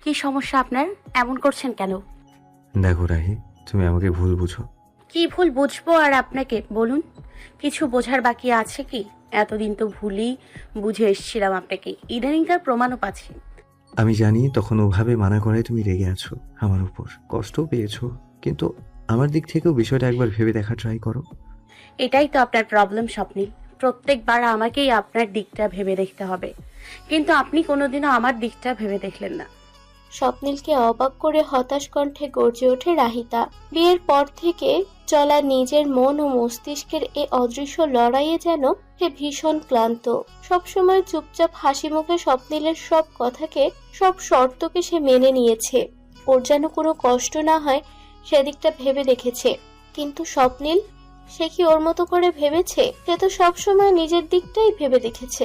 কি সমস্যা আপনার? এমন করছেন কেন? দেখো রাহি, তুমি আমাকে ভুল বুঝো। কি ভুল বুঝবো আর আপনাকে বলুন? কিছু বোঝার বাকি আছে কি? এতদিন তো ভুলই বুঝে এসেছিলাম আপনাকে, ইদানিং তার প্রমাণও পাচ্ছি। আমি জানি তখন ওভাবে মানা করায় তুমি রেগে আছো আমার উপর, কষ্টও পেয়েছো, কিন্তু আমার দিক থেকেও বিষয়টা একবার ভেবে দেখা ট্রাই করো। এটাই তো আপনার প্রবলেম স্বপ্নিল, প্রত্যেকবার আমাকেই আপনার দিকটা ভেবে দেখতে হবে, কিন্তু আপনি কোনোদিনও আমার দিকটা ভেবে দেখলেন না। স্বপ্নিলকে অবাক করে হতাশ কণ্ঠে গর্জে ওঠে রাহিতা। বিয়ের পর থেকে চলা নিজের মন ও মস্তিষ্কের এ অদৃশ্য লড়াইয়ে যেন সে ভীষণ ক্লান্ত। সবসময় চুপচাপ হাসি মুখে স্বপ্নিলের সব কথাকে, সব শর্তকে সে মেনে নিয়েছে। ওর যেন কোনো কষ্ট না হয় সেদিকটা ভেবে দেখেছে। কিন্তু স্বপ্নিল, সে কি ওর মতো করে ভেবেছে? সে তো সবসময় নিজের দিকটাই ভেবে দেখেছে।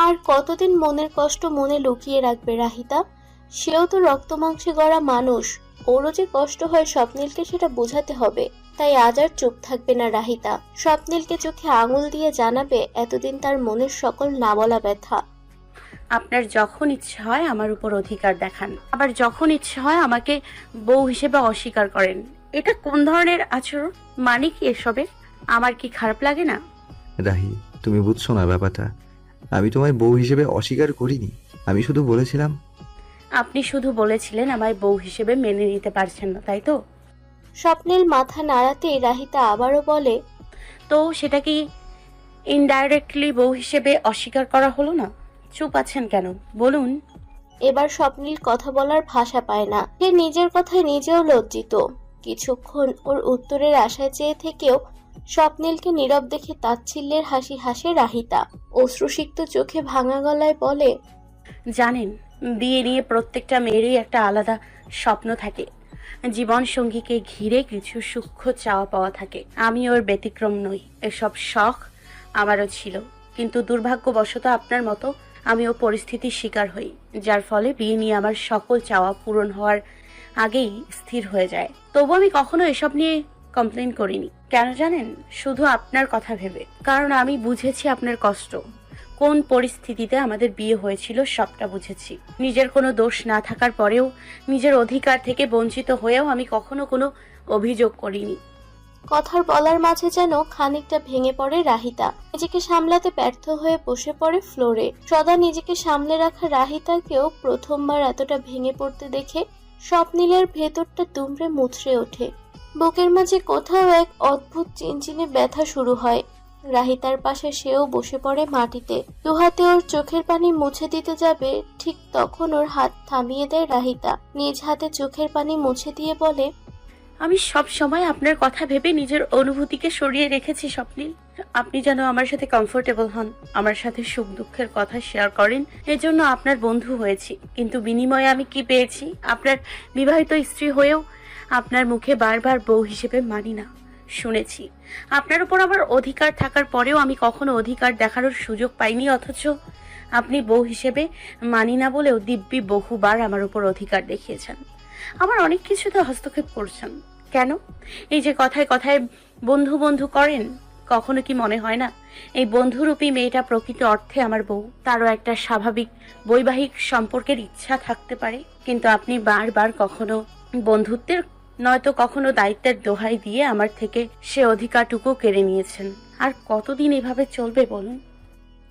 আর কতদিন মনের কষ্ট মনে লুকিয়ে রাখবে রাহিতা? সেও তো রক্ত মাংসে গড়া মানুষ, ওরও যে কষ্ট হয় স্বপ্নিলকে সেটা বোঝাতে হবে। তাই আজ আর চুপ থাকবে না রাহিতা, স্বপ্নিলকে চোখে আঙুল দিয়ে জানাবে এতদিন তার মনের সকল না বলা ব্যথা। আপনার যখন ইচ্ছে হয় আমার উপর অধিকার দেখান, আবার যখন ইচ্ছে হয় আমাকে বউ হিসেবে অস্বীকার করেন। এটা কোন ধরনের আচরণ? মানে কি এসবের? আমার কি খারাপ লাগে না? রাহি, তুমি বুঝছো না ব্যাপারটা। আমি তোমায় বউ হিসেবে অস্বীকার করিনি, আমি শুধু বলেছিলাম। আপনি শুধু বলেছিলেন আমায় বউ হিসেবে মেনে নিতে পারছেন না, তাই তো? স্বপ্নিল মাথা নাড়াতেই রাহিতা আবারও বলে, তো সেটা কি ইনডাইরেক্টলি বউ হিসেবে অস্বীকার করা হলো না? চুপ আছেন কেন, বলুন। এবার স্বপ্নিল কথা বলার ভাষা পায় না। সে নিজের কথায় নিজেও লজ্জিত। কিছুক্ষণ ওর উত্তরের আশায় চেয়ে থেকেও স্বপ্নিলকে নীরব দেখে তাচ্ছিল্যের হাসি হাসে রাহিতা। অশ্রুসিক্ত চোখে ভাঙা গলায় বলে, জানেন, বিয়ে নিয়ে প্রত্যেকটা মেয়েরই একটা আলাদা স্বপ্ন থাকে। জীবন সঙ্গীকে ঘিরে কিছু সূক্ষ্ম চাওয়া পাওয়া থাকে। আমি ওর ব্যতিক্রম নই। এসব শখ আমারও ছিল, কিন্তু দুর্ভাগ্যবশত আপনার মতো আমিও পরিস্থিতির শিকার হই, যার ফলে বিয়ে নিয়ে আমার সকল চাওয়া পূরণ হওয়ার আগেই স্থির হয়ে যায়। তবু আমি কখনো এসব নিয়ে কমপ্লেন করিনি। কেন জানেন? শুধু আপনার কথা ভেবে। কারণ আমি বুঝেছি আপনার কষ্ট, কোন পরিস্থিতিতে আমাদের বিয়ে হয়েছিল সবটা বুঝেছি। নিজের কোনো দোষ না থাকার পরেও, নিজের অধিকার থেকে বঞ্চিত হয়েও আমি কখনো কোনো অভিযোগ করিনি। কথার বলার মাঝে যেন খানিকটা ভেঙে পড়ে রাহিতা। নিজেকে সামলাতে ব্যর্থ হয়ে বসে পড়ে ফ্লোরে। সদা নিজেকে সামলে রাখা রাহিতাকেও প্রথমবার এতটা ভেঙে পড়তে দেখে স্বপ্নিলের ভেতরটা দুমড়ে মুচড়ে ওঠে। বুকের মাঝে কোথাও এক অদ্ভুত চিনচিনে ব্যথা শুরু হয়। রাহিতার পাশে সেও বসে পড়ে মাটিতে। দুহাতে ওর চোখের পানি মুছে দিতে যাবে, ঠিক তখন ওর হাত থামিয়ে দেয় রাহিতা। নিজ হাতে চোখের পানি মুছে দিয়ে বলে, আমি সব সময় আপনার কথা ভেবে নিজের অনুভূতিকে সরিয়ে রেখেছি স্বপ্নিল। আপনি যেন আমার সাথে কমফোর্টেবল হন, আমার সাথে সুখ দুঃখের কথা শেয়ার করেন, এজন্য আপনার বন্ধু হয়েছি। কিন্তু বিনিময়ে আমি কি পেয়েছি? আপনার বিবাহিত স্ত্রী হয়েও আপনার মুখে বারবার বউ হিসেবে মানি না শুনেছি। আপনার উপর আমার অধিকার থাকার পরেও আমি কখনো অধিকার দেখানোর সুযোগ পাইনি, অথচ আপনি বউ হিসেবে মানি না বলেও দিব্যি বহুবার আমার উপর অধিকার দেখিয়েছেন। আমার অনেক কিছুতে হস্তক্ষেপ করছেন। কেন? এই যে কথায় কথায় বন্ধু বন্ধু করেন, কখনো কি মনে হয় না এই বন্ধুরূপী মেয়েটা প্রকৃত অর্থে আমার বউ? তারও একটা স্বাভাবিক বৈবাহিক সম্পর্কের ইচ্ছা থাকতে পারে, কিন্তু আপনি বারবার কখনো বন্ধুত্বের নয়তো কখনো দায়িত্বের দোহাই দিয়ে আমার থেকে সে অধিকারটুকু কেড়ে নিয়েছেন। আর কতদিন এভাবে চলবে বলুন?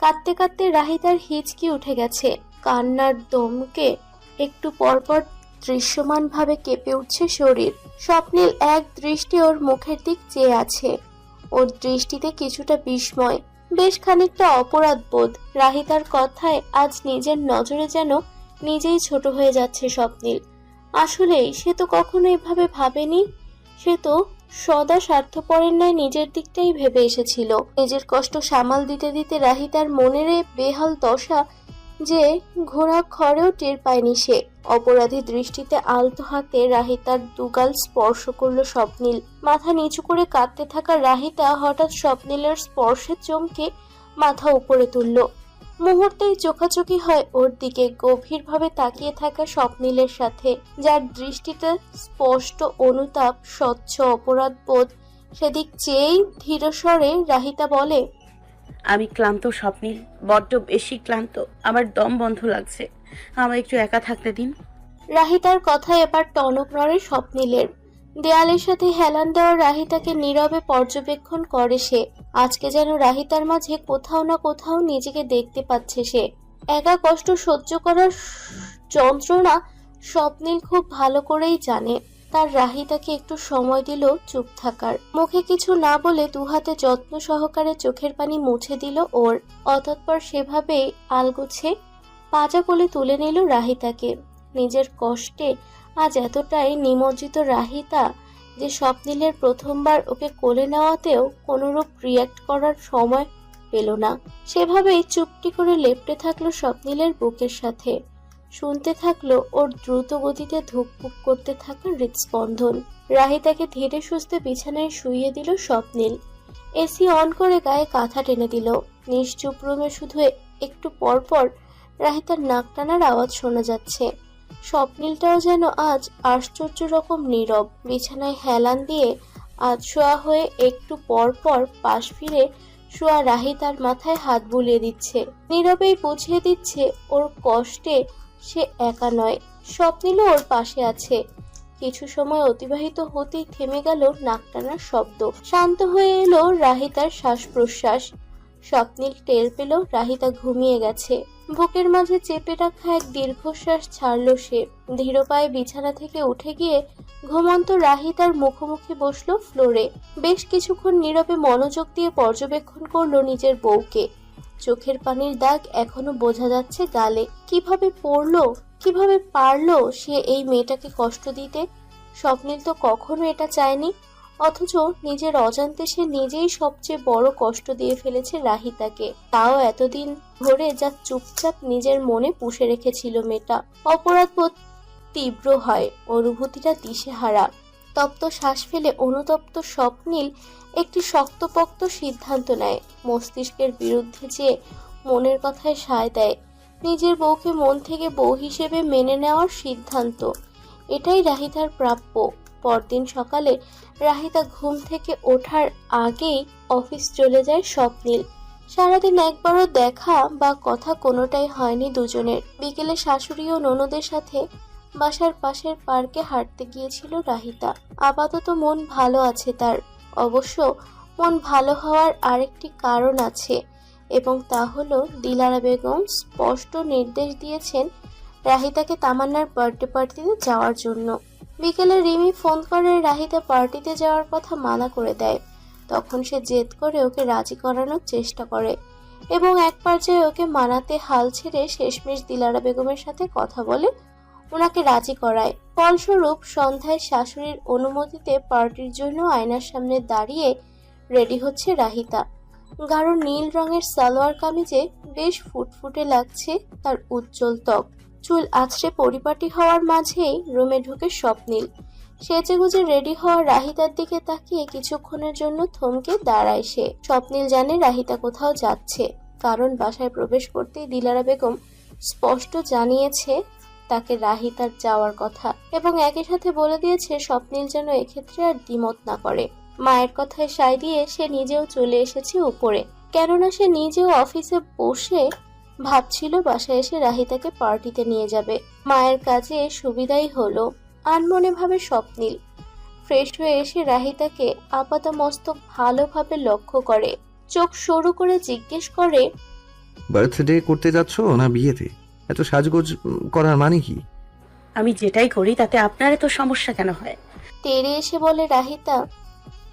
কাঁদতে কাঁদতে রাহিতার হিচকি উঠে গেছে। কান্নার দমকে একটু পরপর দৃশ্যমানভাবে কেঁপে উঠছে শরীর। স্বপ্নিল এক দৃষ্টি ওর মুখের দিক চেয়ে আছে। ওর দৃষ্টিতে কিছুটা বিস্ময়, বেশ খানিকটা অপরাধ বোধ। রাহিতার কথায় আজ নিজের নজরে যেন নিজেই ছোট হয়ে যাচ্ছে স্বপ্নিল। আসলেই সে তো কখনো এভাবে ভাবেনি। সে তো সদা স্বার্থপরের ন্যায় নিজের দিকটাই ভেবে এসেছিল। নিজের কষ্ট সামাল দিতে দিতে রাহিতার মনের এ বেহাল দশা যে ঘোড়া খড়েও টের পায়নি সে। অপরাধী দৃষ্টিতে আলতো হাতে রাহিতার দুগাল স্পর্শ করলো স্বপ্নিল। মাথা নিচু করে কাঁদতে থাকা রাহিতা হঠাৎ স্বপ্নিলের স্পর্শে চমকে মাথা উপরে তুলল। মুহূর্তেই চোখাচোখি হয় ওর দিকে গভীরভাবে তাকিয়ে থাকা স্বপ্নিলের সাথে, যার দৃষ্টিতে স্পষ্ট অনুতাপ, স্বচ্ছ অপরাধ বোধ। সেদিক চেয়েই ধীরস্বরে রাহিতা বলে, আমি ক্লান্ত স্বপ্নিল, বড্ড বেশি ক্লান্ত। আমার দম বন্ধ লাগছে, আমায় একটু একা থাকতে দিন। রাহিতার কথায় এবার টনক নড়ে স্বপ্নিলের। দেয়ালের সাথে হেলান দেওয়া রাহিতাকে নীরবে পর্যবেক্ষণ করে সে। আজকে যেন রাহিতার মাঝে কোথাও না কোথাও নিজেকে দেখতে পাচ্ছে সে। একা কষ্ট সহ্য করার যন্ত্রণা স্বপ্নিল খুব ভালো করেই জানে। তার রাহিতাকে একটু সময় দিল চুপ থাকার। মুখে কিছু না বলে দুহাতে যত্ন সহকারে চোখের পানি মুছে দিল ওর। অতঃপর সেভাবেই আলগোছে পাজা কোলে তুলে নিল রাহিতাকে। নিজের কষ্টে আজ এতটাই নিমজ্জিত রাহিতা যে স্বপ্নিলের প্রথমবার ওকে কোলে নেওয়াতেও কোনোরূপ রিয়াক্ট করার সময় পেল না। সেভাবেই চুপটি করে লেপ্টে থাকলো স্বপ্নিলের বুকের সাথে। শুনতে থাকলো ওর দ্রুত গতিতে ধুকপুক করতে থাকা হৃদস্পন্দন। রাহিতাকে ধীরে সুস্থে বিছানায় শুইয়ে দিল স্বপ্নিল। এসি অন করে গায়ে কাঁথা টেনে দিল। নিশ্চুপ রুমে শুধু একটু পর পর রাহিতার নাক টানার আওয়াজ শোনা যাচ্ছে। স্বপ্নিলটাও যেন আজ আশ্চর্য রকম নীরব। বিছানায় হেলান দিয়ে আজ শোয়া হয়ে একটু পর পর পাশ ফিরে শোয়া রাহিতার মাথায় হাত বুলিয়ে দিচ্ছে। নীরবেই বুঝিয়ে দিচ্ছে ওর কষ্টে সে একা নয়, স্বপ্নিলও ওর পাশে আছে। কিছু সময় অতিবাহিত হতেই থেমে গেল নাক টানার শব্দ। শান্ত হয়ে এলো রাহিতার শ্বাস প্রশ্বাস। স্বপ্নিল টের পেল রাহিতা ঘুমিয়ে গেছে। বুকের মাঝে চেপে রাখা এক দীর্ঘশ্বাস ছাড়ল সে। ধীর পায়ে বিছানা থেকে উঠে গিয়ে ঘুমন্ত রাহিতার মুখোমুখি বসলো ফ্লোরে। বেশ কিছুক্ষণ নীরবে মনোযোগ দিয়ে পর্যবেক্ষণ করলো নিজের বউকে। চোখের পানির দাগ এখনো বোঝা যাচ্ছে গালে। কিভাবে পড়লো, কিভাবে পারলো সে এই মেয়েটাকে কষ্ট দিতে? স্বপ্নিল তো কখনো এটা চায়নি, অথচ নিজের অজান্তে সে নিজেই সবচেয়ে বড় কষ্ট দিয়ে ফেলেছে রাহিতাকে। তাও এতদিন ধরে যা চুপচাপ নিজের মনে পুষে রেখেছিল মেয়েটা। অপরাধবোধ তীব্র হয়, অনুভূতিটা দিশেহারা। তপ্ত শ্বাস ফেলে অনুতপ্ত স্বপ্নিল একটি শক্তপোক্ত সিদ্ধান্ত নেয়। মস্তিষ্কের বিরুদ্ধে যে মনের কথায় সায় দেয়। নিজের বউকে মন থেকে বউ হিসেবে মেনে নেওয়ার সিদ্ধান্ত, এটাই রাহিতার প্রাপ্য। পরদিন সকালে রাহিতা ঘুম থেকে ওঠার আগেই অফিস চলে যায় স্বপ্নিল। সারাদিন একবারও দেখা বা কথা কোনোটাই হয়নি দুজনের। বিকেলে শাশুড়ি ও ননদের সাথে বাসার পাশের পার্কে হাঁটতে গিয়েছিল রাহিতা। আপাতত মন ভালো আছে তার। অবশ্য মন ভালো হওয়ার আরেকটি কারণ আছে, এবং তা হলো দিলারা বেগম স্পষ্ট নির্দেশ দিয়েছেন রাহিতাকে তামান্নার বার্থডে পার্টিতে যাওয়ার জন্য। বিকেলে রিমি ফোন করে রাহিতা পার্টিতে যাওয়ার কথা মানা করে দেয়। তখন সে জেদ করে ওকে রাজি করানোর চেষ্টা করে এবং এক পর্যায়ে ওকে মানাতে হাল ছেড়ে শেষমেশ দিলারা বেগমের সাথে কথা বলে ওনাকে রাজি করায়। ফলস্বরূপ সন্ধ্যায় শাশুড়ির অনুমতিতে পার্টির জন্য আয়নার সামনে দাঁড়িয়ে রেডি হচ্ছে রাহিতা। গাঢ় নীল রঙের সালোয়ার কামিজে বেশ ফুটফুটে লাগছে তার উজ্জ্বল ত্বক। চুল আছড়ে পরিপাটি হওয়ার মাঝেই রুমে ঢুকে স্বপ্নিল। সেজেগুজে রেডি হওয়া রাহিতার দিকে তাকিয়ে কিছুক্ষণের জন্য থমকে দাঁড়ায় সে। স্বপ্নিল জানে রাহিতা কোথাও যাচ্ছে, কারণ বাসায় প্রবেশ করতেই দিলারা বেগম স্পষ্ট জানিয়েছে তাকে রাহিতার যাওয়ার কথা, এবং একই সাথে বলে দিয়েছে স্বপ্নিল যেন এক্ষেত্রে আর দ্বিমত না করে। মায়ের কথায় সায় দিয়ে সে নিজেও চলে এসেছে উপরে, কেননা সে নিজেও অফিসে বসে ভাবছিল বাসায় এসে রাহিতাকে পার্টিতে নিয়ে যাবে। মায়ের কাজে সুবিধাই হলো, আনমনে ভাবে স্বপ্নিল। ফ্রেশ হয়ে এসে রাহিতাকে আপাতমস্তক ভালোভাবে লক্ষ্য করে, চোখ সরু করে জিজ্ঞেস করে, বার্থডে করতে যাচ্ছ না বিয়েতে? এত সাজগোজ করার মানে কি? আমি যেটাই করি তাতে আপনার এত সমস্যা কেন হয়? তেড়ে এসে বলে রাহিতা।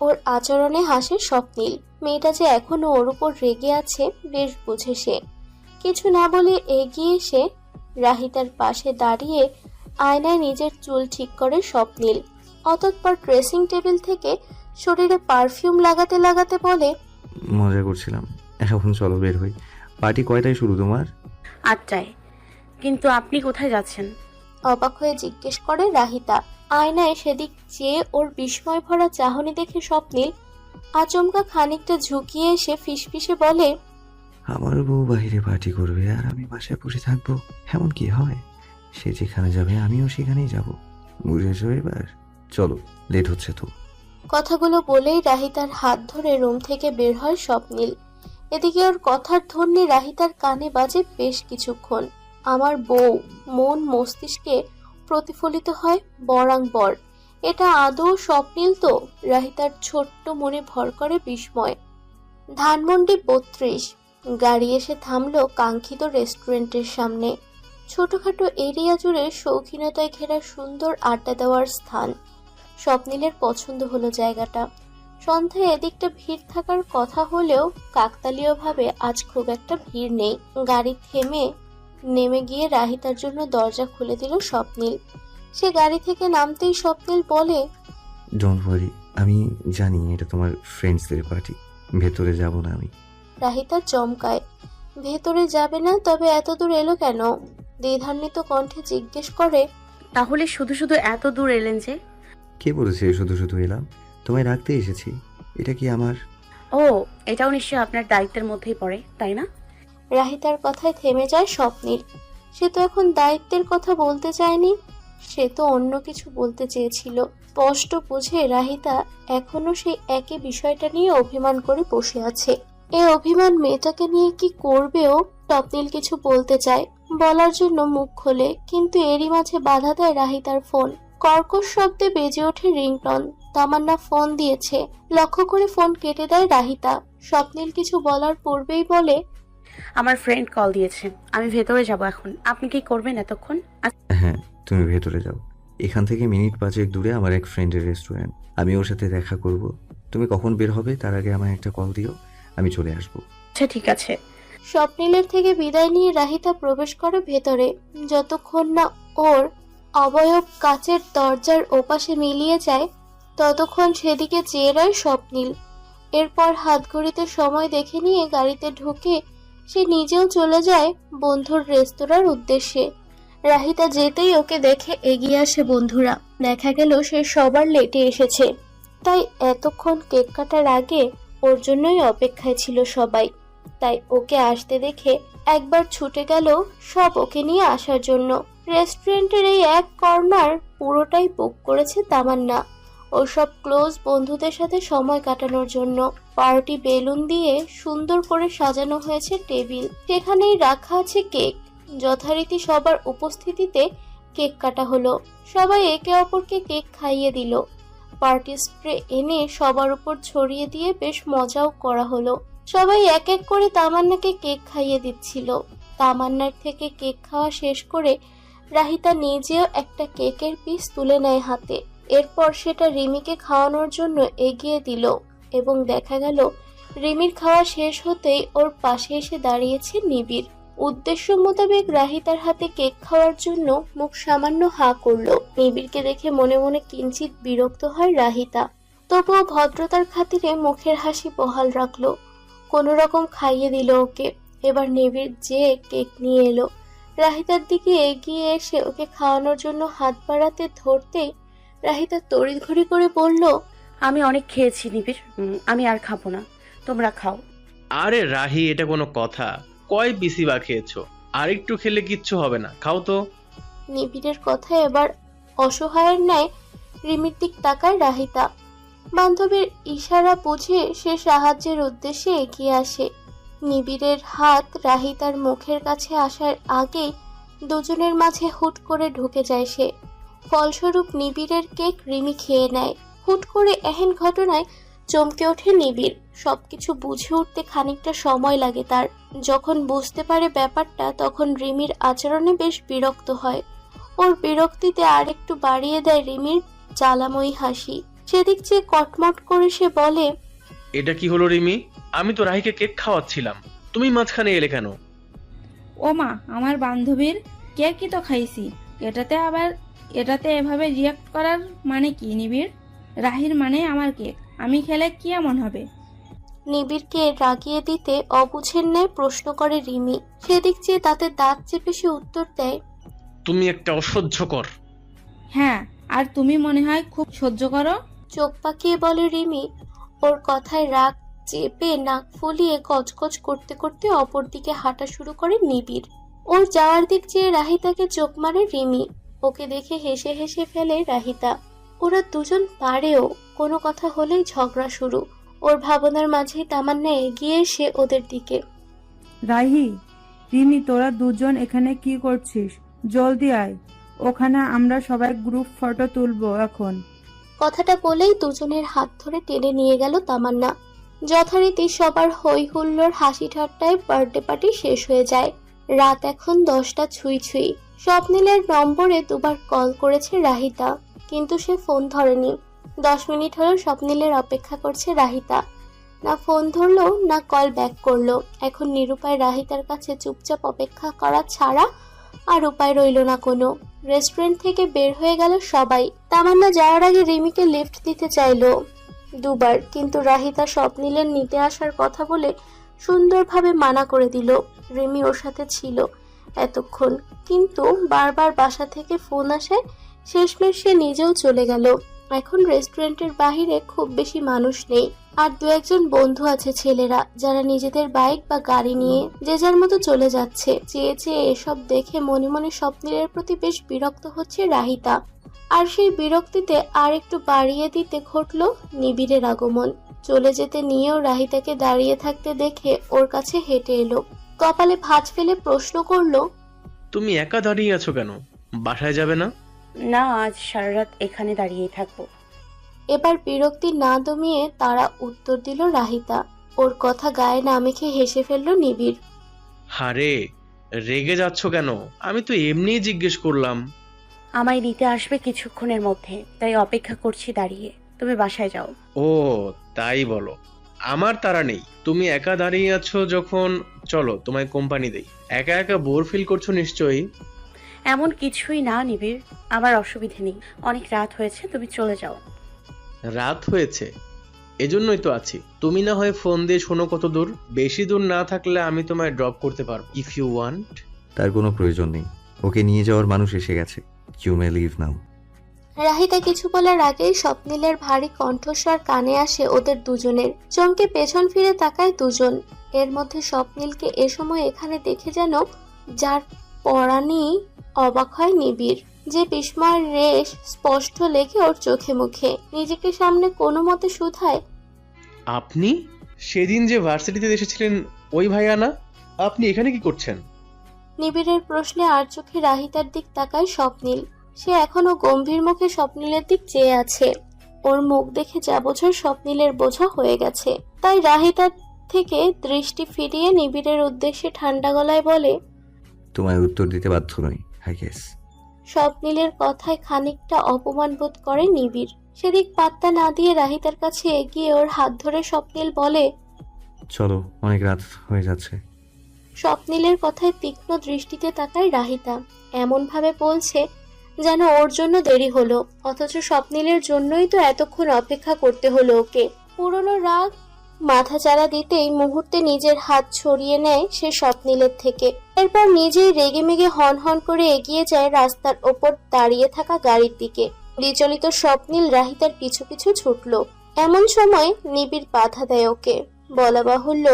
ওর আচরণে হাসে স্বপ্নিল। মেয়েটা যে এখনো ওর উপর রেগে আছে বেশ বুঝে সে। কিছু না বলে এগিয়ে এসে রাহিতার পাশে দাঁড়িয়ে আয়নায় নিজের চুল ঠিক করে স্বপ্নিল। অতঃপর ড্রেসিং টেবিল থেকে শরীরে পারফিউম লাগাতে লাগাতে বলে, মজা করছিলাম, এখন চলো বের হই। পার্টি কয়টায় শুরু তোমার? 8টায়। কিন্তু আপনি কোথায় যাচ্ছেন? অবাক হয়ে জিজ্ঞেস করে রাহিতা। আয়নায় সেদিক চেয়ে ওর বিস্ময় ভরা চাহনি দেখে স্বপ্নিল আচমকা খানিকটা ঝুঁকিয়ে এসে ফিসফিসে বলে, আমার বউ বাইরে পার্টি করবে আর আমি বাসায় বসে থাকবো, এমন কি হয়? সে যেখানে যাবে আমিও সেখানেই যাব, বুঝেছো এবার? চলো, লেট হচ্ছে তো। কথাগুলো বলেই রাহিতার হাত ধরে রুম থেকে বের হয় স্বপ্নিল। এদিকে ওর কথার ধ্বনি রাহিতার কানে বাজে বেশ কিছুক্ষণ। আমার বউ মন মস্তিষ্কে প্রতিফলিত হয় বরাংবর। এটা আদৌ স্বপ্নিল তো? রাহিতার ছোট্ট মনে ভর করে বিস্ময়। ধানমন্ডি 32। গাড়ি এসে থামলো কাঙ্ক্ষিত রেস্টুরেন্টের সামনে। ছোটখাটো এরিয়া জুড়ে শৌখিনতায় ঘেরা সুন্দর আড্ডা দেওয়ার স্থান। স্বপ্নিলের পছন্দ হলো জায়গাটা। সন্ধ্যায় এদিকটা ভিড় থাকার কথা হলেও কাকতালীয়ভাবে আজ খুব একটা ভিড় নেই। গাড়ি নেমে গিয়ে রাহিতার জন্য দরজা খুলে দিল স্বপ্নিল। সে গাড়ি থেকে নামতেই স্বপ্নিল বলে, ডোন্ট ওয়ারি, আমি জানি এটা তোমার ফ্রেন্ডসদের পার্টি, ভেতরে যাব না আমি। রাহিতা চমকায়। ভেতরে যাবে না? তবে এত দূর এলো কেন? দ্বিধান্বিত কণ্ঠে জিজ্ঞেস করে, তাহলে শুধু শুধু এত দূর এলেন যে? কে বলেছে শুধু শুধু এলাম? তোমায় রাখতে এসেছি। এটা কি আমার? ও, এটাও নিশ্চয়ই আপনার দায়িত্বের মধ্যেই পড়ে, তাই না? রাহিতার কথায় থেমে যায় স্বপ্নিল। সে তো এখন দায়িত্বের কথা বলতে চায়নি, সে তো অন্য কিছু বলতে চেয়েছিল। স্পষ্ট বুঝে রাহিতা এখনো সেই একই বিষয়টা নিয়ে অভিমান করে বসে আছে। এই অভিমান মেয়েটাকে নিয়ে কি করবেও? স্বপ্নিল কিছু বলতে চায়, বলার জন্য মুখ খোলে, কিন্তু এরই মাঝে বাধা দেয় রাহিতার ফোন। কর্কশ শব্দে বেজে ওঠে রিংটন। তামান্না ফোন দিয়েছে। লক্ষ্য করে ফোন কেটে দেয় রাহিতা। স্বপ্নিল কিছু বলার পূর্বেই বলে, আমার ফ্রেন্ড কল দিয়েছে, আমি ভেতরে যাব এখন। আপনি কি করবেন এতক্ষণ? হ্যাঁ, তুমি ভেতরে যাও। এখান থেকে মিনিট 5 দূরে আমার এক ফ্রেন্ডের রেস্টুরেন্ট, আমি ওর সাথে দেখা করব। তুমি কখন বের হবে তার আগে আমায় একটা কল দিও, আমি চলে আসবো। আচ্ছা, ঠিক আছে। স্বপ্নিলের থেকে বিদায় নিয়ে রাহিতা প্রবেশ করে ভেতরে। যতক্ষণ না ওর অবয়ব কাচের দরজার ওপাশে মিলিয়ে যায়, ততক্ষণ সেদিকে চেয়ে রয় স্বপ্নিল। এরপর হাতঘড়িতে সময় দেখে নিয়ে গাড়িতে ঢুকে সে নিজেও চলে যায় বন্ধুর রেস্তোরাঁর উদ্দেশ্যে। রাহিতা যেতেই ওকে দেখে এগিয়ে আসে বন্ধুরা। দেখা গেল সে সবার লেটে এসেছে, তাই এতক্ষণ কেক কাটার আগে ওর জন্যই অপেক্ষায় ছিল সবাই। তাই ওকে আসতে দেখে একবার ছুটে গেল সব ওকে নিয়ে আসার জন্য। রেস্টুরেন্টের এই এক কর্নার পুরোটাই বুক করেছে তামান্না ও সব ক্লোজ বন্ধুদের সাথে সময় কাটানোর জন্য। পার্টি বেলুন দিয়ে সুন্দর করে সাজানো হয়েছে টেবিল, সেখানেই রাখা আছে কেক। যথারীতি সবার উপস্থিতিতে কেক কাটা হলো। সবাই একে অপরকে কেক খাইয়ে দিল। পার্টি স্প্রে এনে সবার উপর ছড়িয়ে দিয়ে বেশ মজাও করা হলো। সবাই এক এক করে তামান্নাকে কেক খাইয়ে দিচ্ছিল। তামান্নার থেকে কেক খাওয়া শেষ করে রাহিতা নিজেও একটা কেকের পিস তুলে নেয় হাতে। এরপর সেটা রিমিকে খাওয়ানোর জন্য এগিয়ে দিল এবং দেখা গেল রিমির খাওয়া শেষ হতেই ওর পাশে এসে দাঁড়িয়েছে নিবিড়। উদ্দেশ্য মোতাবেক রাহিতার হাতে কেক খাওয়ার জন্য মুখ সামান্য হা করলো। নিবিড়কে দেখে মনে মনে কিঞ্চিত বিরক্ত হয় রাহিতা, তবুও ভদ্রতার খাতিরে মুখের হাসি বহাল রাখলো। কোনো রকম খাইয়ে দিল ওকে। এবার নিবিড় যে কেক নিয়ে এলো, রাহিতার দিকে এগিয়ে এসে ওকে খাওয়ানোর জন্য হাত বাড়াতে ধরতেই রাহিতা তড়িঘড়ি করে বলল, আমি অনেক খেয়েছি নিবিড়, আমি আর খাবো না, তোমরা খাও। আরে রাহি, এটা কোনো কথা? কয় বিসি বা খেয়েছো? আর একটু খেলে কিচ্ছু হবে না, খাও তো। নিবিড়ের কথা এবার অসহায়ের ন্যায় রিমির দিক তাকায় রাহিতা। বান্ধবীর ইশারা বুঝে সে সাহায্যের উদ্দেশ্যে এগিয়ে আসে। নিবিড়ের হাত রাহিতার মুখের কাছে আসার আগেই দুজনের মাঝে হুট করে ঢুকে যায় সে। ফলস্বরূপ নিবিড়ের কেক রিমি খেয়ে নেয়। হুট করে এহেন ঘটনায় চমকে ওঠে নিবিড়। সবকিছু বুঝে উঠতে খানিকটা সময় লাগে তার। যখন বুঝতে পারে ব্যাপারটা, তখন রিমির আচরণে বেশ বিরক্ত হয়। ওর বিরক্তিতে আরেকটু বাড়িয়ে দেয় রিমির জ্বালাময়ী হাসি। সেদিক চেয়ে কটমট করে সে বলে, এটা কি হলো রিমি? আমি তো রাহিকে কেক খাওয়াচ্ছিলাম, তুমি মাঝখানে এলে কেন? ও মা, আমার বান্ধবীর কেকই তো খাইছি, এটাতে এভাবে রিয়াক্ট করার মানে কি নিবিড়? রাহির মানে আমার কেক, আমি খেলে কি এমন হবে? নিবিড়কে রাগিয়ে দিতে অবুঝের ন্যায় প্রশ্ন করে রিমি। সেদিক চেয়ে তাতে দাঁত চেপে সে উত্তর দেয়, তুমি একটা অসহ্যকর। হ্যাঁ, আর তুমি মনে হয় খুব সহ্য করো। চোখ পাকিয়ে বলে রিমি। ওর কথায় রাগ চেপে নাক ফুলিয়ে গজগজ করতে করতে অপর দিকে হাঁটা শুরু করে নিবিড়। ওর যাওয়ার দিক চেয়ে রাহিতাকে চোখ মারে রিমি। ওকে দেখে হেসে হেসে ফেলে রাহিতা। ওরা দুজন পারেও, কোনো কথা হলেই ঝগড়া শুরু। ওর ভাবনার মাঝেই তামান্না এগিয়ে এসে ওদের দিকে। রাহি, রিমি, তোরা দুজন এখানে কি করছিস? জলদি আয়, ওখানে আমরা সবাই গ্রুপ ফটো তুলবো এখন। কথাটা বলেই দুজনের হাত ধরে টেনে নিয়ে গেল তামান্না। যথারীতি সবার হই হুল্লোড় হাসি ঠাট্টায় বার্থডে পার্টি শেষ হয়ে যায়। রাত এখন 10টা ছুঁই ছুঁই। স্বপ্নিলের নম্বরে দুবার কল করেছে রাহিতা, কিন্তু সে ফোন ধরেনি। 10 মিনিট হলো স্বপ্নিলের অপেক্ষা করছে রাহিতা। না ফোন ধরলো না কল ব্যাক করলো। এখন নিরুপায় রাহিতার কাছে চুপচাপ অপেক্ষা করা ছাড়া আর উপায় রইল না কোনো। রেস্টুরেন্ট থেকে বের হয়ে গেল সবাই। তামান্না যাওয়ার আগে রিমিকে লিফট দিতে চাইলো দুবার, কিন্তু রাহিতা স্বপ্নিলের নিতে আসার কথা বলে সুন্দরভাবে মানা করে দিল। রিমি ওর সাথে ছিল এতক্ষণ, কিন্তু বারবার বাসা থেকে ফোন আসায় শেষমেশ সে নিজেও চলে গেল। এখন রেস্টুরেন্টের বাহিরে খুব বেশি মানুষ নেই, আর দু একজন বন্ধু আছে ছেলেরা, যারা নিজেদের বাইক বা গাড়ি নিয়ে যে যার মতো চলে যাচ্ছে। চেয়ে চেয়ে এসব দেখে মনে মনে স্বপ্নিলের প্রতি বেশ বিরক্ত হচ্ছে রাহিতা। আর সেই বিরক্তিতে আর একটু বাড়িয়ে দিতে ঘটল নিবিড়ের আগমন। চলে যেতে নিয়েও রাহিতাকে দাঁড়িয়ে থাকতে দেখে ওর কাছে হেঁটে এলো। কপালে ভাঁজ ফেলে প্রশ্ন করলো, তুমি একা দাঁড়িয়ে আছো কেন? বাসায় যাবে না? না, আজ সারা রাত এখানে দাঁড়িয়েই থাকবো। এবার বিরক্তি না দমিয়ে তারা উত্তর দিল রাহিতা। ওর কথা গায়ে না মেখে হেসে ফেলল নিবিড়। হারে, রেগে যাচ্ছ কেন? আমি তো এমনিই জিজ্ঞেস করলাম। আমায় নিতে আসবে কিছুক্ষণের মধ্যে, তাই অপেক্ষা করছি দাঁড়িয়ে। তুমি বাসায় যাও। ও তাই বলো। আমার তাড়া নেই, তুমি একা দাঁড়িয়ে আছো যখন, চলো তোমায় কোম্পানি দেই। একা একা বোর ফিল করছো নিশ্চয়ই। এমন কিছুই না নিবিড়, আমার অসুবিধে নেই। অনেক রাত হয়েছে, তুমি চলে যাও। রাত হয়েছে এজন্যই তো আছি। তুমি না হয় ফোন দিয়ে শোনো কত দূর। বেশি দূর না থাকলে আমি তোমায় ড্রপ করতে পারবো, ইফ ইউ ওয়ান্ট। তার কোনো প্রয়োজন নেই, ওকে নিয়ে যাওয়ার মানুষ এসে গেছে। ইউ মে লিভ নাও। রাহিতা কিছু বলার আগেই স্বপ্নিলের ভারী কণ্ঠস্বর কানে আসে ওদের দুজনের। চমকে পেছন ফিরে তাকায় দুজন। এর মধ্যে স্বপ্নিলকে এ সময় এখানে দেখে যেন যার পরাণই অবাক হয় নিবিড়। যে বিস্ময়ের রেশ স্পষ্ট লেগে ওর চোখে মুখে। নিজেকে সামনে কোনো মতে শুধায়, আপনি সেদিন যে ভার্সিটিতে এসেছিলেন ওই ভাইয়া না? আপনি এখানে কি করছেন? নিবিড়ের প্রশ্নে আর চোখে রাহিতার দিক তাকায় স্বপ্নিল। সে এখনো গম্ভীর মুখে স্বপ্নিলের দিক চেয়ে আছে। ওর মুখ দেখে যা বোঝার স্বপ্নিলের বোঝা হয়ে গেছে। তাই রাহিতার থেকে দৃষ্টি ফিরিয়ে নিবিড়ের উদ্দেশ্যে ঠান্ডা গলায় বলে, তোমায় উত্তর দিতে বাধ্য নই, আই গেস। স্বপ্নিলের কথায় খানিকটা অপমান বোধ করে নিবিড়। সেদিক পাত্তা না দিয়ে রাহিতার কাছে এগিয়ে ওর হাত ধরে স্বপ্নিল বলে, চলো, অনেক রাত হয়ে যাচ্ছে। স্বপ্নিলের কথায় তীক্ষ্ণ দৃষ্টিতে তাকায় রাহিতা। এমন ভাবে বলছে যেন ওর জন্য দেরি হলো, অথচ স্বপ্নিলের জন্যই তো এতক্ষণ অপেক্ষা করতে হলো ওকে। পুরনো রাগ মাথা চাড়া দিতেই মুহূর্তে নিজের হাত ছড়িয়ে নেয় সে স্বপ্নিলের থেকে। এরপর নিজেই রেগেমেগে হন হন করে এগিয়ে যায় রাস্তার ওপর দাঁড়িয়ে থাকা গাড়ির দিকে। বিচলিত স্বপ্নিল রাহিতার পিছু পিছু ছুটল। এমন সময় নিবিড় বাধা দেয় ওকে। বলা বাহুল্য,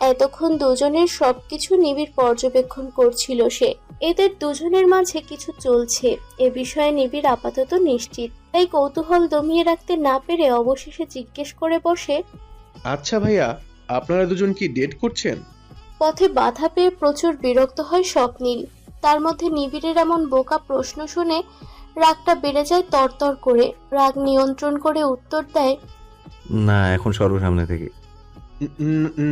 এতক্ষণ দুজনের সবকিছু নিবিড় পর্যবেক্ষণ করছিল সে। এদের দুজনের মাঝে কিছু চলছে, এ বিষয়ে নিবিড় আপাতত নিশ্চিত। তাই কৌতূহল দমিয়ে রাখতে না পেরে অবশেষে জিজ্ঞেস করে বসে, আচ্ছা ভাইয়া, আপনারা দুজন কি ডেট করছেন? পথে বাধা পেয়ে প্রচুর বিরক্ত হয় স্বপ্নিল। তার মধ্যে নিবিড়ের এমন বোকা প্রশ্ন শুনে রাগটা বেড়ে যায় তরতর করে। রাগ নিয়ন্ত্রণ করে উত্তর দেয়, না, এখন সর্বসামনে থেকে।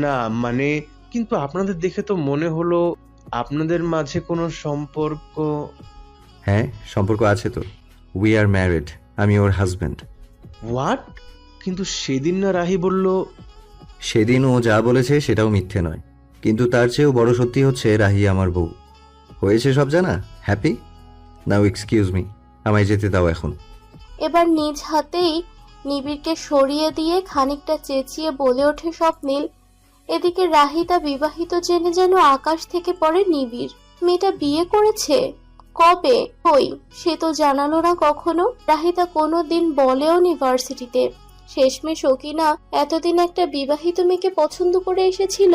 না মানে, কিন্তু আপনাদের দেখে তো মনে হলো আপনাদের মাঝে কোনো সম্পর্ক। হ্যাঁ, সম্পর্ক আছে তো। উই আর ম্যারিড, আমি ওর হাজব্যান্ড। হোয়াট? কিন্তু সেদিন না রাহি বলল। সেদিন ও যা বলেছে সেটাও মিথ্যে নয়, কিন্তু তার চেয়েও বড় সত্যি হচ্ছে রাহি আমার বউ। হয়েছে সব জানা। হ্যাপি? নাও এক্সকিউজ মি, আমায় যেতে দাও এখন। এবার নিজ হাতেই নিবিড়কে সরিয়ে দিয়ে খানিকটা চেঁচিয়ে বলে ওঠে স্বপ্নিল। এদিকে রাহিতা বিবাহিত জেনে যেন আকাশ থেকে পড়ে নিবিড়। মেয়েটা বিয়ে করেছে? কবে? ওই সে তো জানালো না কখনো। রাহিতা কোনো দিন বলেও নি ভার্সিটিতে। শেষমেশ ও কিনা এতদিন একটা বিবাহিত মেয়েকে পছন্দ করে এসেছিল।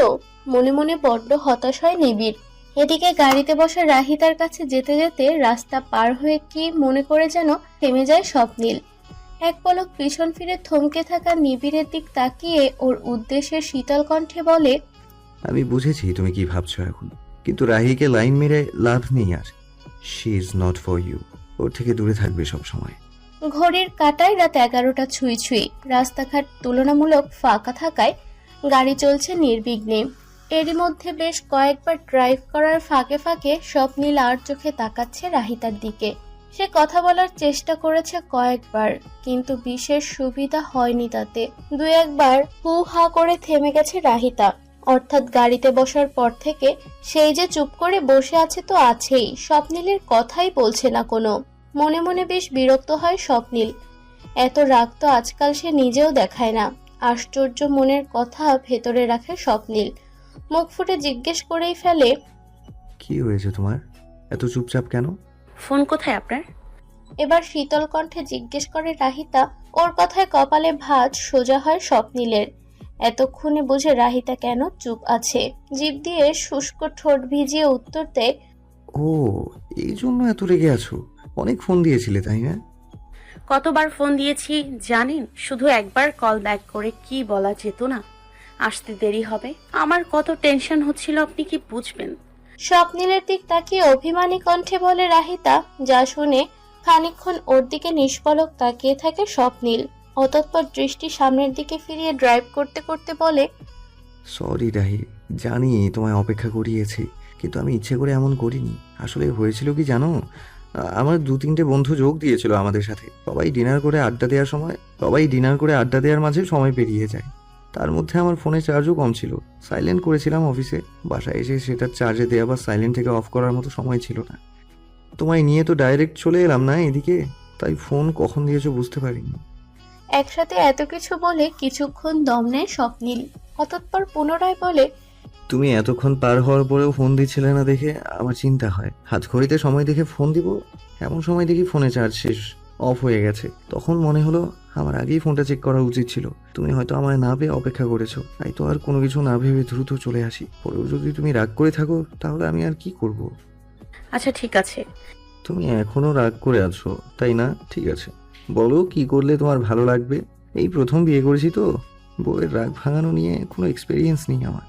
মনে মনে বড্ড হতাশ হয় নিবিড়। এদিকে গাড়িতে বসা রাহিতার কাছে যেতে যেতে রাস্তা পার হয়ে কি মনে করে যেন থেমে যায় স্বপ্নিল। এক পলক পিছন ফিরে থমকে থাকা নিবিড়ের দিক তাকিয়ে ওর উদ্দেশ্যে শীতল কণ্ঠে বলে, আমি বুঝেছি তুমি কি ভাবছো এখন, কিন্তু রাহিকে লাইন মেরে লাভ নেই আর। She is not for you. ওর থেকে দূরে থাকবে সব সময়। ঘড়ির কাঁটায় রাত 11টা ছুঁই ছুঁই। রাস্তাঘাট তুলনামূলক ফাঁকা থাকায় গাড়ি চলছে নির্বিঘ্নে। এরই মধ্যে বেশ কয়েকবার ড্রাইভ করার ফাঁকে ফাঁকে স্বপ্নীল আর চোখে তাকাচ্ছে রাহিতার দিকে। সে কথা বলার চেষ্টা করেছে কয়েকবার, কিন্তু বিশেষ সুবিধা হয়নি তাতে। দু একবার হু হা করে থেমে গেছে রাহিতা। অর্থাৎ গাড়িতে বসার পর থেকে সেই যে চুপ করে বসে আছে তো আছেই, স্বপ্নীলের কথাই বলছে না কোনো। মনে মনে বেশ বিরক্ত হয় স্বপ্নীল। এত রাগ তো আজকাল সে নিজেও দেখায় না। আশ্চর্য মনের কথা ভেতরে রাখে স্বপ্নীল। মুখ ফুটে জিজ্ঞেস করেই ফেলে, কি হয়েছে তোমার? এত চুপচাপ কেন? ফোন কোথায় আপনার? এবার শীতল কণ্ঠে জিজ্ঞেস করে রাহিতা। ওর কথায় কপালে ভাঁজ সোজা হয় স্বপ্নীলের। এতক্ষণে বুঝে রাহিতা কেন চুপ আছে। জিভ দিয়ে শুষ্ক ঠোঁট ভিজিয়ে উত্তর দেয়, ও, এই জন্য এত রেগে আছো? অনেক ফোন দিয়েছিলে তাই না? কতবার ফোন দিয়েছি জানেন? শুধু একবার কল ব্যাক করে কি বলা যেত না আসতে দেরি হবে? আমার কত টেনশন হচ্ছিল আপনি কি বুঝবেন? স্বপ্নীলের দিক তাকিয়ে অভিমানী কণ্ঠে বলে রাহিতা। যা শুনে খানিকক্ষণ ওর দিকে নিষ্পলক তাকিয়ে থাকে স্বপ্নীল। অতঃপর দৃষ্টি সামনের দিকে ফিরিয়ে ড্রাইভ করতে করতে বলে, সরি রাহি, জানি তোমায় অপেক্ষা করিয়েছি, কিন্তু আমি ইচ্ছে করে এমন করিনি। আসলে হয়েছিল কি জানো, আমার 2-3টে বন্ধু যোগ দিয়েছিল আমাদের সাথে। সবাই ডিনার করে আড্ডা দেওয়ার মাঝে সময় পেরিয়ে যায়। তার মধ্যে আমার ফোনে চার্জও কম ছিল। সাইলেন্ট করেছিলাম অফিসে। বাসায় এসে সেটা চার্জে দেওয়া বা সাইলেন্ট থেকে অফ করার মতো সময় ছিল না। তোমায় নিয়ে তো ডাইরেক্ট চলে এলাম না এদিকে, তাই ফোন কখন দিয়েছো বুঝতে পারিনি। একসাথে এত কিছু বলে কিছুক্ষণ দম নেয় স্বপ্নীল। অতঃপর পুনরায় বলে, তুমি এতক্ষণ পার হওয়ার পরেও ফোন দিচ্ছিলে না দেখে আমার চিন্তা হয়। হাত ঘড়িতে সময় দেখে ফোন দিব, এমন সময় দেখি ফোনে চার্জ শেষ, অফ হয়ে গেছে। তখন মনে হলো আমার আগেই ফোনটা চেক করা উচিত ছিল। তুমি হয়তো আমায় না পেয়ে অপেক্ষা করেছো, তাই তো আর কোনো কিছু না ভেবে দ্রুত চলে আসি। পরেও যদি তুমি রাগ করে থাকো তাহলে আমি আর কি করব? আচ্ছা ঠিক আছে। তুমি এখনো রাগ করে আছো তাই না? ঠিক আছে, বলো কি করলে তোমার ভালো লাগবে? এই প্রথম বিয়ে করেছি তো, বউয়ের রাগ ভাঙানো নিয়ে কোনো এক্সপেরিয়েন্স নেই আমার।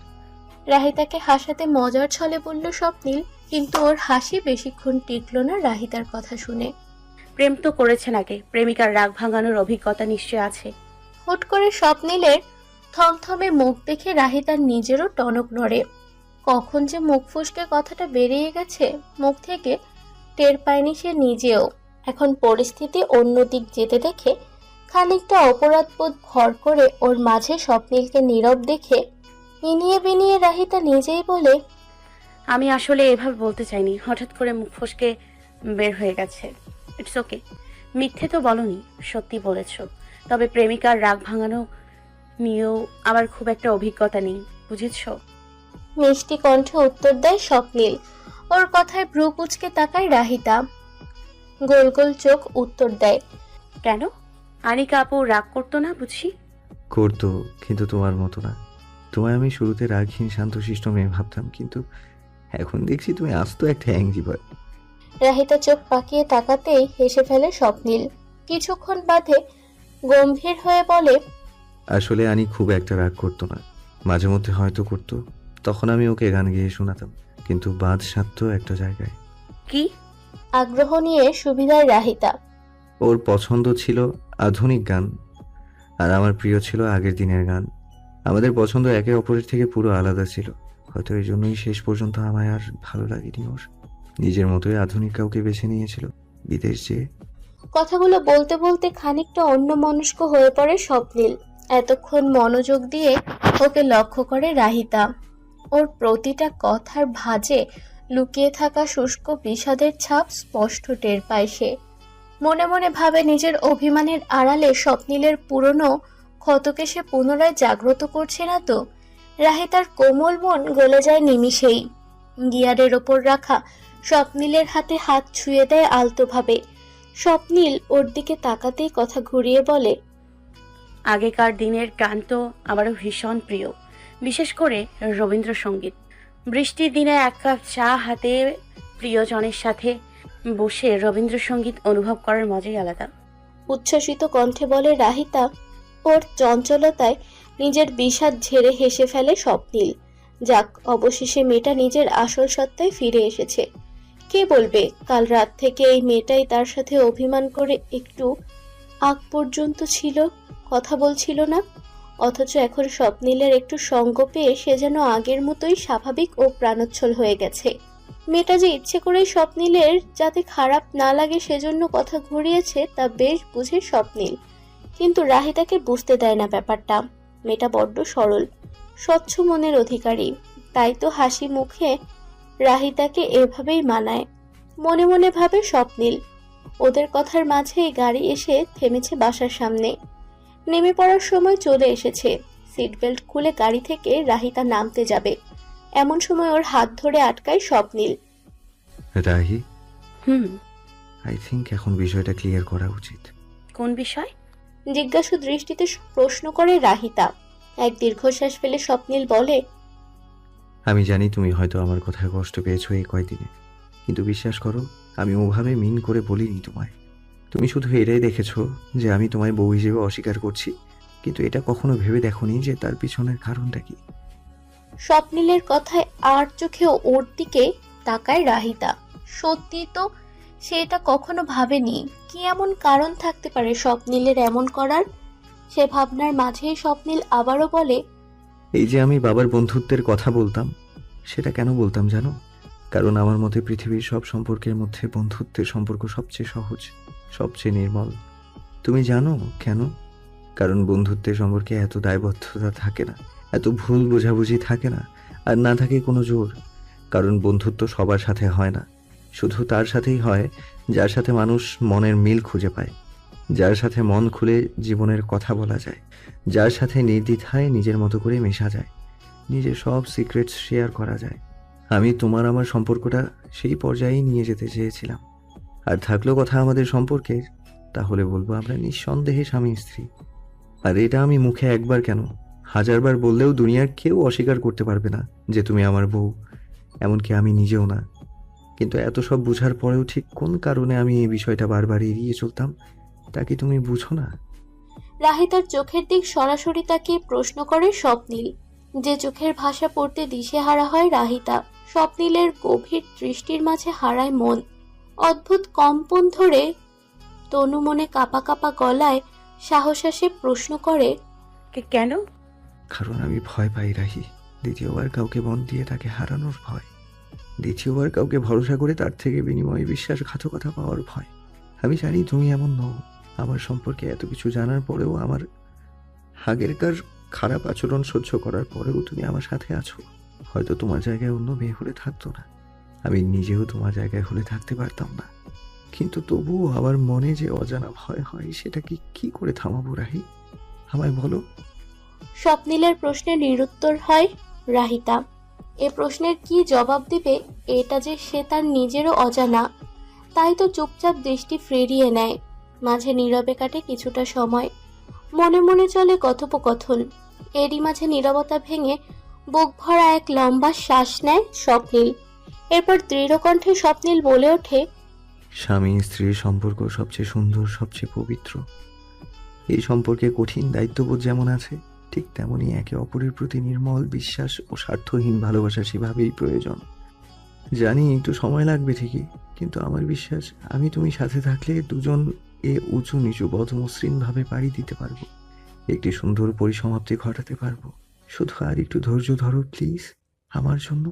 রাহিতাকে হাসাতে মজার ছলে বলল স্বপ্নীল, কিন্তু ওর হাসি বেশিক্ষণ টিকলো না রাহিতার কথা শুনে। প্রেম তো করেছেন আগে, প্রেমিকার রাগ ভাঙানোর অভিজ্ঞতা নিশ্চয় আছে। হুট করে স্বপ্নীলের থমথমে মুখ দেখে রাহিতার নিজেরও টনক নড়ে। কখন যে মুখ ফসকে কথাটা বেরিয়ে গেছে মুখ থেকে টের পায়নি সে নিজেও। এখন পরিস্থিতি অন্যদিক যেতে দেখে খানিকটা অপরাধবোধ ভর করে ওর মাঝে স্বপ্নীলকে নীরব দেখে ইনিয়ে বিনিয়ে রাহিতা নিজেই বলে, আমি আসলে এভাবে বলতে চাইনি, হঠাৎ করে মুখ ফসকে বের হয়ে গেছে। It's okay. মিথ্যে তো বলনি, সত্যি বলেছ। তবে প্রেমিকার রাগ ভাঙানো নিয়েও আমার খুব একটা অভিজ্ঞতা নেই, বুঝেছ? মিষ্টি কণ্ঠে উত্তর দেয় স্বপ্নীল। ওর কথায় ভ্রু কুঁচকে তাকায় রাহিতা। গোল গোল চোখ উত্তর দেয়, কেন? আনিকা আপু রাগ করতো না বুঝি? করতো, কিন্তু তোমার মতো না। তোমায় আমি শুরুতে রাগহীন শান্তশিষ্ট মেয়ে ভাবতাম, কিন্তু এখন দেখছি তুমি আস্ত একটা অ্যাংরি বয়। রাহিতা চোখ পাকিয়ে তাকাতেই হেসে ফেলে স্বপ্নীল। কিছুক্ষণ বাদে গম্ভীর হয়ে বলে, আসলে আনি খুব একটা রাগ করতো না, মাঝে মধ্যে হয়তো করতো, তখন আমি ওকে গান গেয়ে শোনাতাম, কিন্তু বাদ সাধতো একটা জায়গায়। কি? আগ্রহ নিয়ে সুবিধায় রাহিতা। ওর পছন্দ ছিল আধুনিক গান, আর আমার প্রিয় ছিল আগের দিনের গান। আমাদের পছন্দ একে অপরের থেকে পুরো আলাদা ছিল। হয়তো এই জন্যই শেষ পর্যন্ত আমায় আর ভালো লাগেনি ওর। নিজের মতোই আধুনিক কাউকে বেছে নিয়েছিল বিদেশ যেয়ে। কথাগুলো বলতে বলতে খানিকটা অন্যমনস্ক হয়ে পড়ে স্বপ্নীল। এতক্ষণ মনোযোগ দিয়ে ওকে লক্ষ্য করে রাহিতা। ওর প্রতিটা কথার ভাঁজে লুকিয়ে থাকা শুষ্ক বিষাদের ছাপ স্পষ্ট টের পায় সে। মনে মনে ভাবে নিজের অভিমানের আড়ালে স্বপ্নীলের পুরনো ক্ষতকে সে পুনরায় জাগ্রত করছে না তো। রাহিতার কোমল মন গলে যায় নিমিষেই। গিয়ারের ওপর রাখা স্বপ্নীলের হাতে হাত ছুঁয়ে দেয় আলতোভাবে। স্বপ্নীল ওর দিকে তাকাতেই কথা ঘুরিয়ে বলে, আগেকার দিনের গান তো আমারও ভীষণ প্রিয়, বিশেষ করে রবীন্দ্রসঙ্গীত। বৃষ্টির দিনে এক কাপ চা হাতে প্রিয়জনের সাথে বসে রবীন্দ্রসঙ্গীত অনুভব করার মজাই আলাদা। উচ্ছ্বসিত কণ্ঠে বলে রাহিতা। ওর চঞ্চলতায় নিজের বিষাদ ঝেড়ে হেসে ফেলে স্বপ্নীল। যাক, অবশেষে মেয়েটা নিজের আসল সত্তায় ফিরে এসেছে। কে বলবে কাল রাত থেকে এই মেয়েটাই তার সাথে অভিমান করে একটু আগ পর্যন্ত ছিল, কথা বলছিল না, অথচ এখন স্বপ্নিলের একটু সঙ্গ পেয়ে সে যেন আগের মতোই স্বাভাবিক ও প্রাণোচ্ছল হয়ে গেছে। মেয়েটা যে ইচ্ছে করেই স্বপ্নিলের যাতে খারাপ না লাগে সেজন্য কথা ঘুরিয়েছে তা বেশ বুঝে স্বপ্নিল, কিন্তু রাহিতাকে বুঝতে দেয় না ব্যাপারটা। মেয়েটা বড্ড সরল, স্বচ্ছ মনের অধিকারী, তাই তো হাসি মুখে রাহিতাকে এভাবেই মানায়। মনে মনে ভাবে স্বপ্নিল। ওদের কথার মাঝেই গাড়ি এসে থেমেছে বাসার সামনে। নেমে পড়ার সময় চলে এসেছে। সিট বেল্ট খুলে গাড়ি থেকে রাহিতা নামতে যাবে, এমন সময় ওর হাত ধরে আটকায় স্বপ্নিল। রাহি, হুম। আই থিংক এখন বিষয়টা ক্লিয়ার করা উচিত। কোন বিষয়? জিজ্ঞাসু দৃষ্টিতে প্রশ্ন করে রাহিতা। এক দীর্ঘশ্বাস ফেলে স্বপ্নিল বলে, আমি জানি তুমি হয়তো আমার কথায় কষ্ট পেয়েছো এই কয়দিনে, কিন্তু বিশ্বাস করো আমি ওভাবে মিন করে বলিনি তোমায়। তুমি শুধু এটাই দেখেছো যে আমি তোমায় বউ হিসেবে অস্বীকার করছি, কিন্তু এটা কখনো ভেবে দেখোনি যে তার পিছনের কারণটা কি। স্বপ্নিলের কথায় আর চোখে ওর দিকে তাকায় রাহিতা। সত্যি তো সে এটা কখনো ভাবেনি। কি এমন কারণ থাকতে পারে স্বপ্নিলের এমন করার? সে ভাবনার মাঝেই স্বপ্নিল আবারও বলে, এই যে আমি বাবার বন্ধুত্বের কথা বলতাম, সেটা কেন বলতাম জানো? কারণ আমার মতে পৃথিবীর সব সম্পর্কের মধ্যে বন্ধুত্বের সম্পর্ক সবচেয়ে সহজ, সবচেয়ে নির্মল। তুমি জানো কেন? কারণ বন্ধুত্বের সম্পর্কে এত দায়বদ্ধতা থাকে না, এত ভুল বোঝাবুঝি থাকে না, আর না থাকে কোনো জোর। কারণ বন্ধুত্ব সবার সাথে হয় না, শুধু তার সাথেই হয় যার সাথে মানুষ মনের মিল খুঁজে পায়, যার সাথে মন খুলে জীবনের কথা বলা যায়, যার সাথে নির্দ্বিধায় নিজের মতো করে মেশা যায়, নিজের সব সিক্রেটস শেয়ার করা যায়। আমি তোমার আমার সম্পর্কটা সেই পর্যায়েই নিয়ে যেতে চেয়েছিলাম। আর থাকলো কথা আমাদের সম্পর্কের, তাহলে বলবো আমরা নিঃসন্দেহে স্বামী স্ত্রী। আর এটা আমি মুখে একবার কেন, হাজারবার বললেও দুনিয়ার কেউ অস্বীকার করতে পারবে না যে তুমি আমার বউ, এমনকি আমি নিজেও না। কিন্তু এত সব বুঝার পরেও ঠিক কোন কারণে আমি এই বিষয়টা বারবার এড়িয়ে চলতাম তা কি তুমি বুঝো না? রাহিতার চোখের দিক সরাসরি তাকে প্রশ্ন করে স্বপ্নিল, যে চোখের ভাষা পড়তে দিশেহারা হয় রাহিতা। স্বপ্নিলের গভীর দৃষ্টির মাঝে হারায় মন। অদ্ভুত কম্পন ধরে তনু মনে কাঁপা কাঁপা গলায় সাহসে সে প্রশ্ন করে, কেন? কারণ আমি ভয় পাই রাহি, দ্বিতীয়বার কাউকে মন দিয়ে তাকে হারানোর ভয়, দ্বিতীয়বার কাউকে ভরসা করে তার থেকে বিনিময়ে বিশ্বাসঘাতকতা পাওয়ার ভয়। আমি জানি তুমি এমন নও, আমার সম্পর্কে এত কিছু জানার পরেও, আমার আগেরকার খারাপ আচরণ সহ্য করার পরেও তুমি আমার সাথে আছো। হয়তো তোমার জায়গায় অন্য মেয়ে হলে থাকতো না, আমি নিজেও তোমার জায়গায় হলে থাকতে পারতাম না, কিন্তু তবুও আমার মনে যে অজানা ভয় হয় সেটা কি করে থামাবো রাহি, আমায় বলো। স্বপ্নিলের প্রশ্নে নিরুত্তর হয় রাহিতা। এ প্রশ্নের কি জবাব দিবে এটা যে সে তার নিজেরও অজানা, তাই তো চুপচাপ দৃষ্টি ফিরিয়ে নেয়। মাঝে নীরবে কাটে কিছুটা সময়, মনে মনে চলে কথোপকথন। এরই মাঝে নীরবতা ভেঙে বুক ভরা এক লম্বা শ্বাস নেয় স্বপ্নিল। এরপর দৃঢ় কণ্ঠে স্বপ্নিল বলে ওঠে, স্বামী স্ত্রীর সম্পর্ক সবচেয়ে সুন্দর, সবচেয়ে পবিত্র। এই সম্পর্কে কঠিন দায়িত্ববোধ যেমন আছে, ঠিক তেমনি একে অপরের প্রতি নির্মল বিশ্বাস ও স্বার্থহীন ভালোবাসা সেভাবেই প্রয়োজন। জানি একটু সময় লাগবে ঠিকই, কিন্তু আমার বিশ্বাস আমি তুমি সাথে থাকলে দুজন এ উঁচু নিচু পথ মসৃণভাবে পাড়ি দিতে পারবো, একটি সুন্দর পরিসমাপ্তি ঘটাতে পারবো। শুধু আর একটু ধৈর্য ধরো প্লিজ আমার জন্য।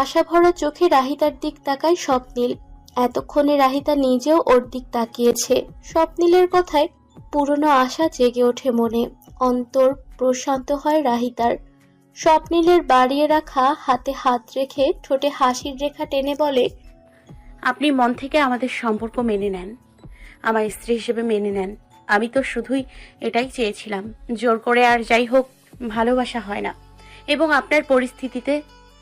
আশা ভরা চোখে রাহিতার দিক তাকায় স্বপ্নিল। এতক্ষণে রাহিতা নিজেও ওর দিক তাকিয়েছে। স্বপ্নিলের কথায় পুরনো আশা জেগে ওঠে মনে, অন্তর প্রশান্ত হয় রাহিতার। স্বপ্নিলের বাড়িয়ে রাখা হাতে হাত রেখে ঠোঁটে হাসির রেখা টেনে বলে, আপনি মন থেকে আমাদের সম্পর্ক মেনে নেন, আমার স্ত্রী হিসেবে মেনে নেন। আমি তো শুধুই এটাই চেয়েছিলাম। জোর করে আর যাই হোক ভালোবাসা হয় না, এবং আপনার পরিস্থিতিতে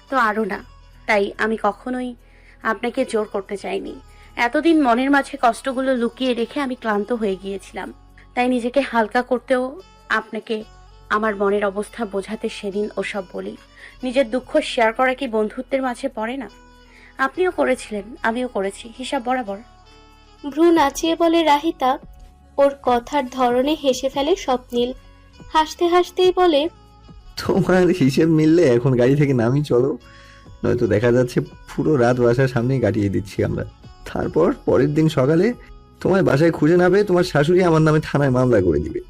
তো আরও না। তাই আমি কখনোই আপনাকে জোর করতে চাইনি। এতদিন মনের মাঝে কষ্টগুলো লুকিয়ে রেখে আমি ক্লান্ত হয়ে গিয়েছিলাম, তাই নিজেকে হালকা করতেও আপনাকে আমার মনের অবস্থা বোঝাতে সেদিন ওসব বলি। নিজের দুঃখ শেয়ার করা কি বন্ধুত্বের মাঝে পড়ে না? আপনিও করেছিলেন, আমিও করেছি, হিসাব বরাবর। ভ্রু নাচিয়ে বলে রাহিতা। ওর কথার ধরনে হেসে ফেলে স্বপ্নিল। হাসতে হাসতেই বলে, তোমার হিসেব মিললে এখন গাড়ি থেকে নামি চলো, নয়তো দেখা যাচ্ছে পুরো রাত বাসার সামনেই কাটিয়ে দিচ্ছি আমরা। তারপর পরের দিন সকালে তোমার বাসায় খুঁজে না পেয়ে তোমার শাশুড়ি আমার নামে থানায় মামলা করে দিবে।